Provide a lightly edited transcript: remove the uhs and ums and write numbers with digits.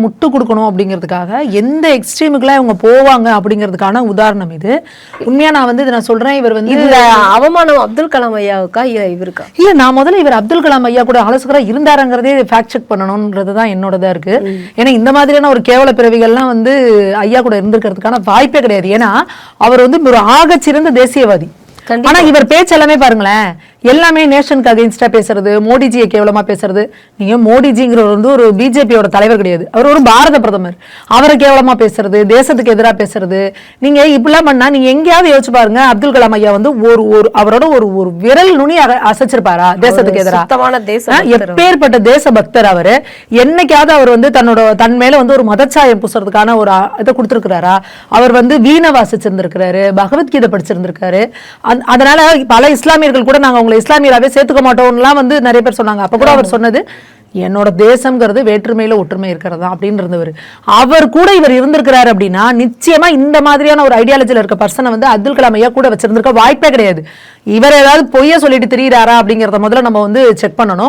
முட்டு கொடுக்கணும் அப்படிங்கிறதுக்காக எந்த எக்ஸ்ட்ரீமுக்குலாம் இவங்க போவாங்க அப்படிங்கிறதுக்கான உதாரணம் இது. உண்மையா நான் வந்து இதை நான் சொல்றேன். இவர் வந்து இந்த அவமானம் அப்துல் கலாம் ஐயாவுக்கா இவருக்கா? இல்ல, நான் முதல்ல இவர் அப்துல் கலாம் ஐயா கூட ஆலோசகரா இருந்தாருங்கிறதே ஃபேக்ட் செக் பண்ணணும்ன்றது தான் என்னோடதா இருக்கு. ஏன்னா இந்த மாதிரியான ஒரு கேவல பிறவிகள்லாம் வந்து ஐயா கூட இருந்திருக்கிறதுக்கான வாய்ப்பே கிடையாது. ஏன்னா அவர் வந்து ஒரு ஆகச்சிறந்த தேசியவாதி. ஆனா இவர் பேச்சு எல்லாமே பாருங்களேன், எல்லாமே நேஷனுக்கு அகைன்ஸ்டா பேசுறது, மோடிஜியை கேவலமா பேசுறது. நீங்க மோடிஜிங்கிறவர் வந்து ஒரு பிஜேபியோட தலைவர் கிடையாது, அவர் ஒரு பாரத பிரதமர். அவரை கேவலமா பேசுறது, தேசத்துக்கு எதிராக பேசுறது, நீங்க இப்படிலாம் பண்ணா நீங்க எங்கேயாவது யோசிச்சு பாருங்க. அப்துல் கலாம் ஐயா வந்து ஒரு அவரோட ஒரு விரல் நுனி அசைச்சிருப்பாரா தேசத்துக்கு எதிராக? எப்பேற்பட்ட தேச பக்தர் அவரு. என்னைக்காவது அவர் வந்து தன் மேல வந்து ஒரு மதச்சாயம் பூசுறதுக்கான ஒரு இதை கொடுத்திருக்கிறாரா? அவர் வந்து வீணை வாசிச்சிருந்திருக்கிறாரு, பகவத்கீதை படிச்சிருந்திருக்காரு. அதனால பல இஸ்லாமியர்கள் கூட நாங்க உங்களை இஸ்லாமியராகவே சேர்த்துக்க மாட்டோம்லாம் வந்து நிறைய பேர் சொன்னாங்க. அப்ப கூட அவர் சொன்னது, என்னோட தேசம்ங்கிறது வேற்றுமையில ஒற்றுமை இருக்கிறதா அப்படின்னு இருந்தவர். அவர் கூட இவர் இருந்திருக்கிறாரு அப்படின்னா நிச்சயமா இந்த மாதிரியான ஒரு ஐடியாலஜில இருக்க பர்சனை வந்து அப்துல் கலாம் ஐயா கூட வச்சிருந்திருக்க வாய்ப்பே கிடையாது. இவர் ஏதாவது பொய்ய சொல்லிட்டு திரியிறாரா அப்படிங்கறத முதல்ல நம்ம வந்து செக் பண்ணணும்.